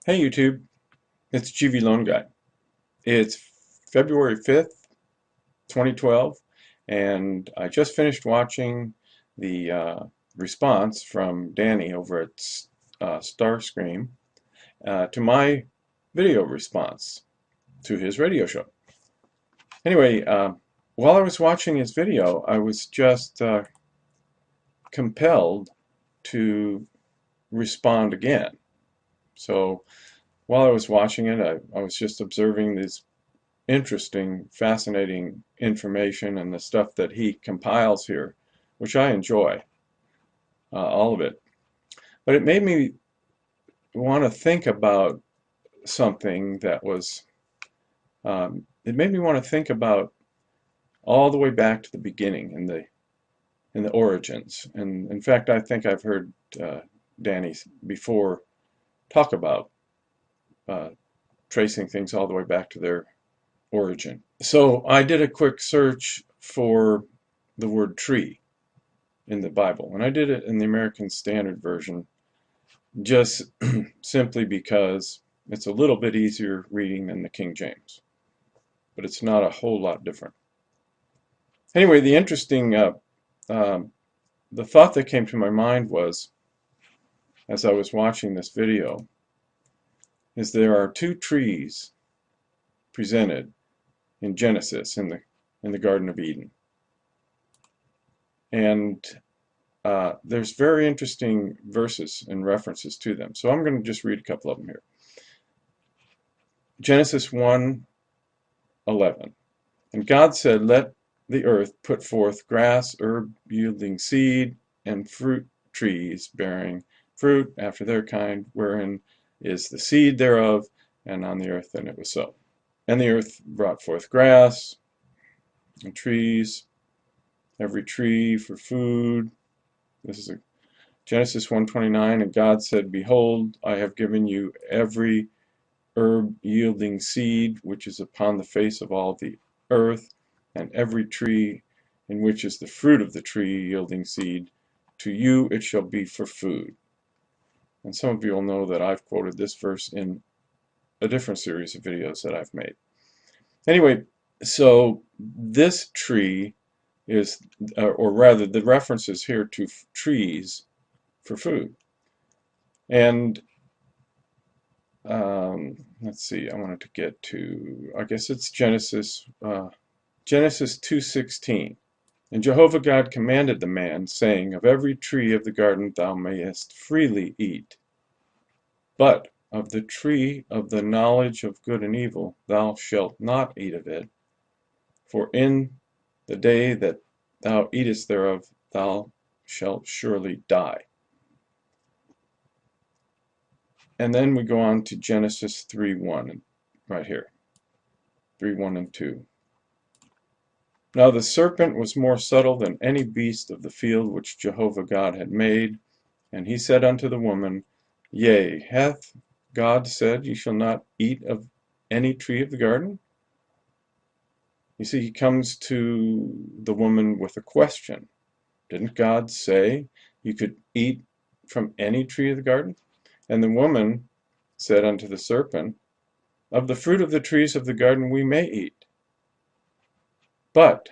Hey YouTube, it's GV Loan Guy. It's February 5th, 2012, and I just finished watching the response from Danny over at Starscream to my video response to his radio show. Anyway, while I was watching his video, I was just compelled to respond again. So while I was watching it, I was just observing these interesting, fascinating information and the stuff that he compiles here, which I enjoy, all of it. But it made me want to think about something that was, it made me want to think about all the way back to the beginning in the origins. And in fact, I think I've heard Danny before talk about tracing things all the way back to their origin. So I did a quick search for the word tree in the Bible, and I did it in the American Standard Version just simply because it's a little bit easier reading than the King James, but it's not a whole lot different. Anyway, the thought that came to my mind was, as I was watching this video, is there are two trees presented in Genesis in the Garden of Eden. And there's very interesting verses and references to them. So I'm going to just read a couple of them here. Genesis 1:11. And God said, let the earth put forth grass, herb yielding seed, and fruit trees bearing fruit after their kind, wherein is the seed thereof, and on the earth, and it was so. And the earth brought forth grass and trees, every tree for food. This is Genesis 1:29. And God said, behold, I have given you every herb yielding seed which is upon the face of all the earth, and every tree in which is the fruit of the tree yielding seed. To you it shall be for food. And some of you will know that I've quoted this verse in a different series of videos that I've made. Anyway, so this tree is, or rather the references here to trees for food. And let's see, I wanted to get to, I guess it's Genesis 2:16. And Jehovah God commanded the man, saying, of every tree of the garden thou mayest freely eat, but of the tree of the knowledge of good and evil thou shalt not eat of it, for in the day that thou eatest thereof thou shalt surely die. And then we go on to Genesis 3:1, right here, 3:1 and 2. Now the serpent was more subtle than any beast of the field which Jehovah God had made. And he said unto the woman, yea, hath God said, ye shall not eat of any tree of the garden? You see, he comes to the woman with a question. Didn't God say you could eat from any tree of the garden? And the woman said unto the serpent, of the fruit of the trees of the garden we may eat, but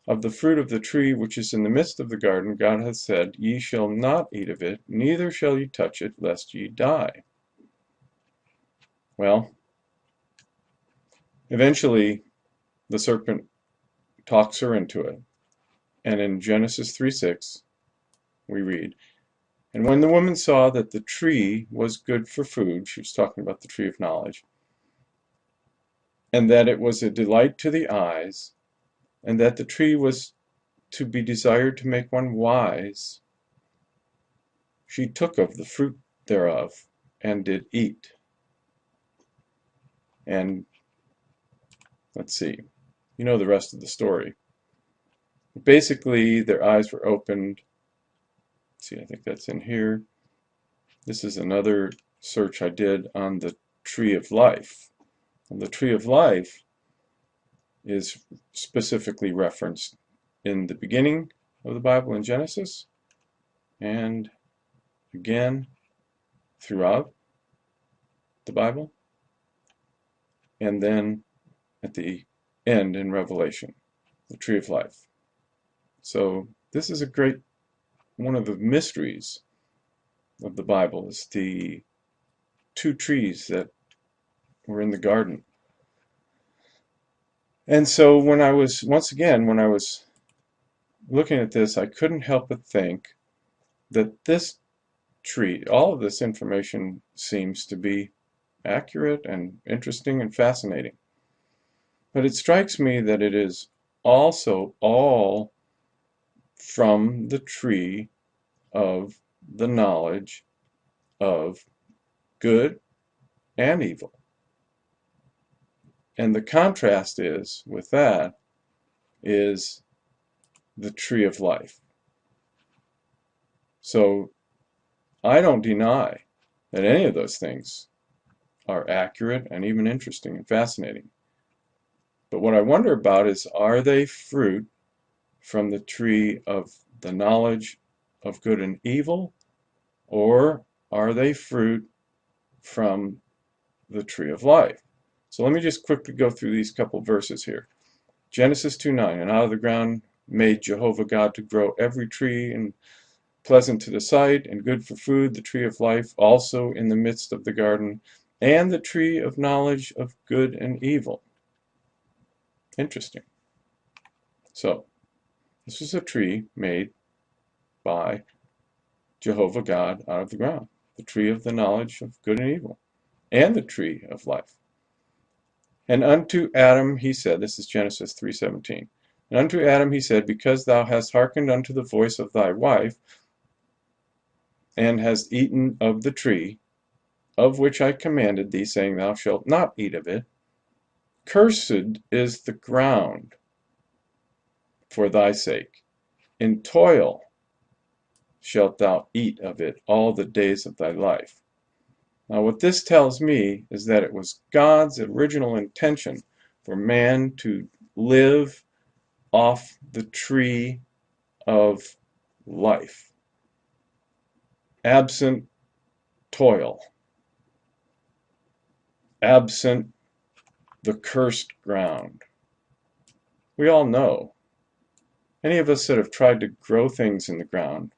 of the fruit of the tree which is in the midst of the garden, God hath said, ye shall not eat of it, neither shall ye touch it, lest ye die. Well, eventually the serpent talks her into it. And in Genesis 3:6, we read, and when the woman saw that the tree was good for food, she was talking about the tree of knowledge, and that it was a delight to the eyes, and that the tree was to be desired to make one wise, she took of the fruit thereof, and did eat. And let's see, you know the rest of the story. Basically, their eyes were opened. Let's see, I think that's in here. This is another search I did on the tree of life. And the tree of life is specifically referenced in the beginning of the Bible in Genesis, and again throughout. the Bible, and then at the end in Revelation, the tree of life. So this is a great, one of the mysteries of the Bible is the two trees that were in the garden. And so when I was, once again, when I was looking at this, I couldn't help but think that this tree, all of this information seems to be accurate and interesting and fascinating. But it strikes me that it is also all from the tree of the knowledge of good and evil. And the contrast is, with that, is the tree of life. So I don't deny that any of those things are accurate and even interesting and fascinating. But what I wonder about is, are they fruit from the tree of the knowledge of good and evil, or are they fruit from the tree of life? So let me just quickly go through these couple verses here. Genesis 2:9, and out of the ground made Jehovah God to grow every tree and pleasant to the sight and good for food, the tree of life also in the midst of the garden, and the tree of knowledge of good and evil. Interesting. So this was a tree made by Jehovah God out of the ground, the tree of the knowledge of good and evil, and the tree of life. And unto Adam he said, this is Genesis 3:17, and unto Adam he said, because thou hast hearkened unto the voice of thy wife, and hast eaten of the tree, of which I commanded thee, saying, thou shalt not eat of it, cursed is the ground for thy sake. In toil shalt thou eat of it all the days of thy life. Now what this tells me is that it was God's original intention for man to live off the tree of life, absent toil, absent the cursed ground. We all know, any of us that have tried to grow things in the ground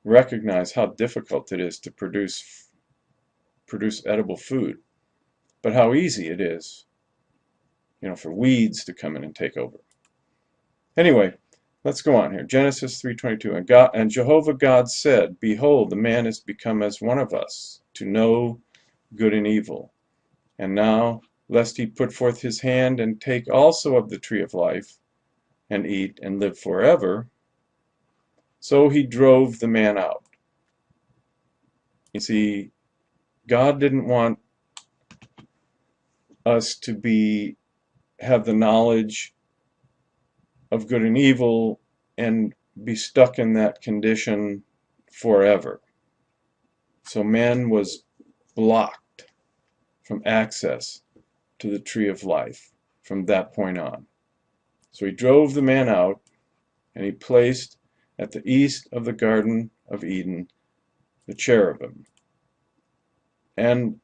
recognize how difficult it is to produce edible food, but how easy it is, for weeds to come in and take over. Anyway, let's go on here. Genesis 3:22, and Jehovah God said, behold, the man is become as one of us, to know good and evil. And now, lest he put forth his hand and take also of the tree of life, and eat and live forever, so he drove the man out. You see, God didn't want us to have the knowledge of good and evil and be stuck in that condition forever. So man was blocked from access to the tree of life from that point on. So he drove the man out, and he placed at the east of the Garden of Eden the cherubim and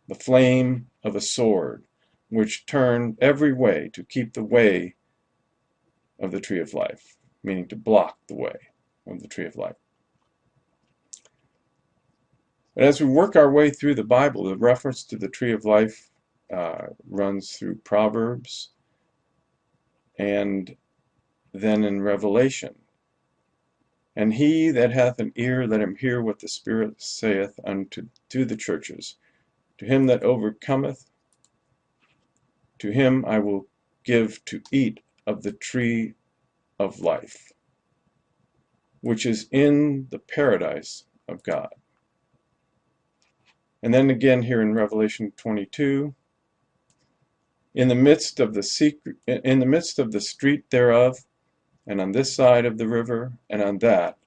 the flame of a sword, which turned every way to keep the way of the tree of life, meaning to block the way of the tree of life. But as we work our way through the Bible, the reference to the tree of life runs through Proverbs and then in Revelation. And he that hath an ear, let him hear what the Spirit saith to the churches. To him that overcometh, to him I will give to eat of the tree of life, which is in the paradise of God. And then again here in Revelation 22, in the midst of the street thereof, and on this side of the river, and on that,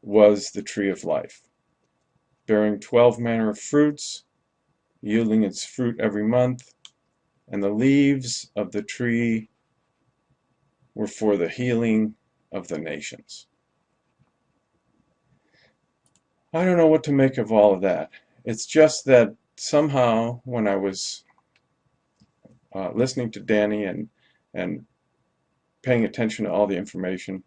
was the tree of life, bearing 12 manner of fruits, yielding its fruit every month, and the leaves of the tree were for the healing of the nations. I don't know what to make of all of that. It's just that somehow when I was listening to Danny and paying attention to all the information,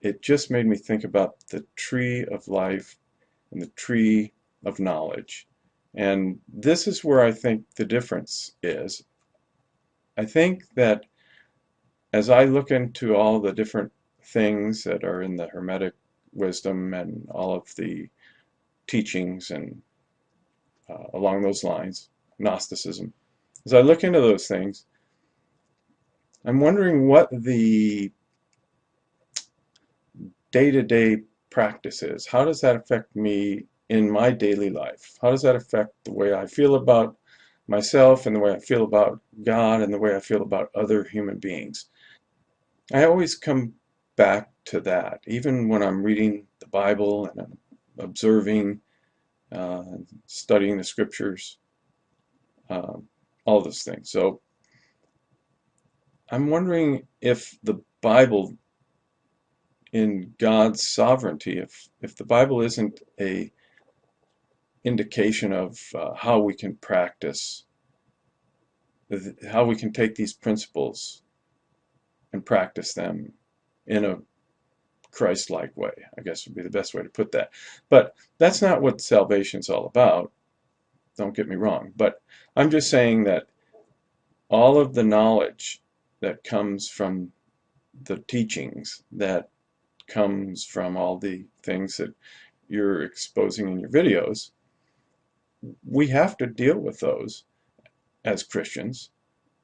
it just made me think about the tree of life and the tree of knowledge. And this is where I think the difference is. I think that as I look into all the different things that are in the Hermetic wisdom and all of the teachings and along those lines, Gnosticism, as I look into those things, I'm wondering what the day-to-day practice is. How does that affect me in my daily life? How does that affect the way I feel about myself and the way I feel about God and the way I feel about other human beings? I always come back to that, even when I'm reading the Bible and I'm observing, studying the scriptures, uh, all those things. So I'm wondering if the Bible, in God's sovereignty, if the Bible isn't a indication of how we can practice, how we can take these principles and practice them in a Christ-like way, I guess would be the best way to put that. But that's not what salvation's all about, don't get me wrong. But I'm just saying that all of the knowledge that comes from the teachings, that comes from all the things that you're exposing in your videos, we have to deal with those as Christians.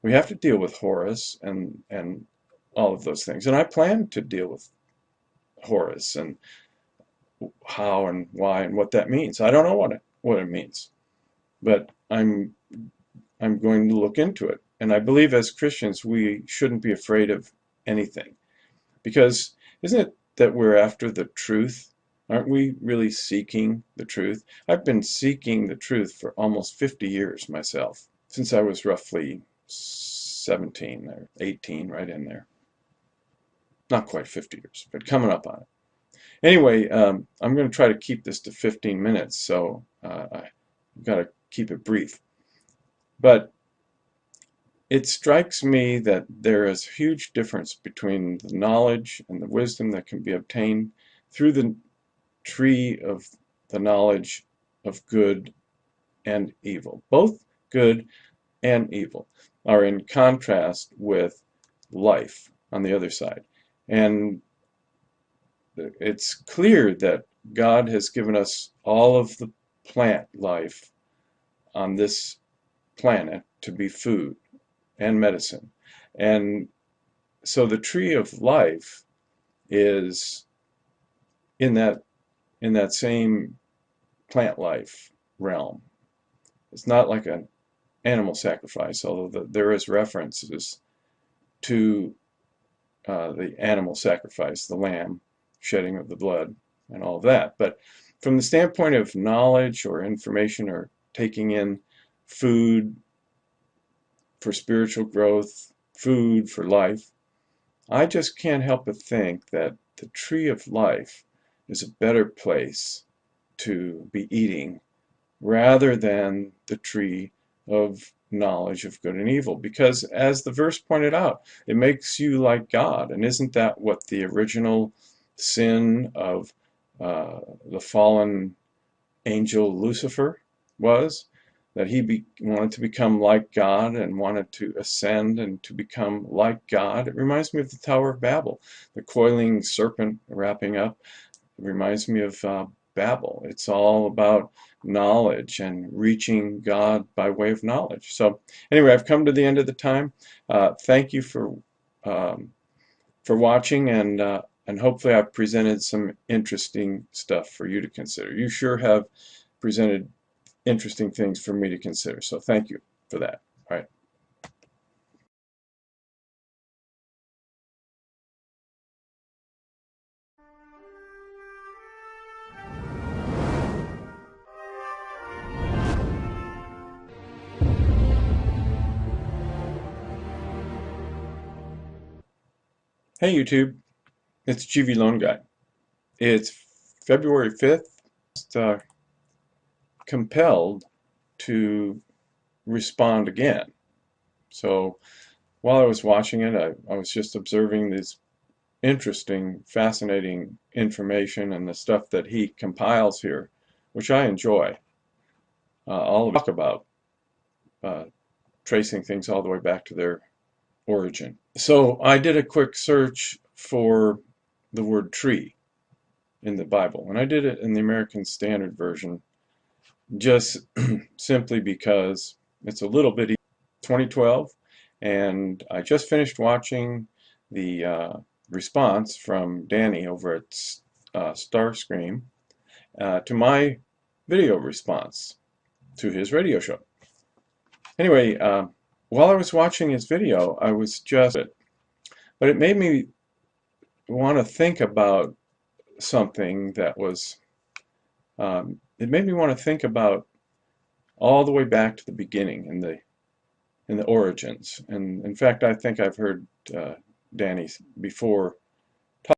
We have to deal with Horus and all of those things. And I plan to deal with Horus and how and why and what that means. I don't know what it means, but I'm going to look into it. And I believe as Christians we shouldn't be afraid of anything, because isn't it that we're after the truth? Aren't we really seeking the truth? I've been seeking the truth for almost 50 years myself, since I was roughly 17 or 18, right in there. Not quite 50 years, but coming up on it. Anyway, I'm going to try to keep this to 15 minutes, so I've got to keep it brief. But it strikes me that there is a huge difference between the knowledge and the wisdom that can be obtained through the tree of the knowledge of good and evil. Both good and evil are in contrast with life on the other side. And it's clear that God has given us all of the plant life on this planet to be food and medicine. And so the tree of life is in that same plant life realm. It's not like an animal sacrifice, although there is references to the animal sacrifice, the lamb, shedding of the blood, and all of that. But from the standpoint of knowledge or information or taking in food for spiritual growth, food for life, I just can't help but think that the tree of life is a better place to be eating rather than the tree of knowledge of good and evil, because as the verse pointed out, it makes you like God. And isn't that what the original sin of the fallen angel Lucifer was? That he wanted to become like God and wanted to ascend and to become like God. It reminds me of the Tower of Babel, the coiling serpent wrapping up. It reminds me of Babel. It's all about knowledge and reaching God by way of knowledge. So anyway, I've come to the end of the time. Thank you for watching, and hopefully I've presented some interesting stuff for you to consider. You sure have presented interesting things for me to consider, so thank you for that. All right. Hey YouTube, it's GV Loan Guy. It's February 5th. Compelled to respond again. So while I was watching it, I was just observing this interesting, fascinating information and the stuff that he compiles here, which I enjoy. All of talk about uh, tracing things all the way back to their origin. So I did a quick search for the word tree in the Bible, and I did it in the American Standard Version just simply because it's a little bitty. 2012, and I just finished watching the response from Danny over at Starscream to my video response to his radio show. Anyway, while I was watching his video, I was just, but it made me want to think about something that was, it made me want to think about all the way back to the beginning in the origins. And in fact, I think I've heard Danny before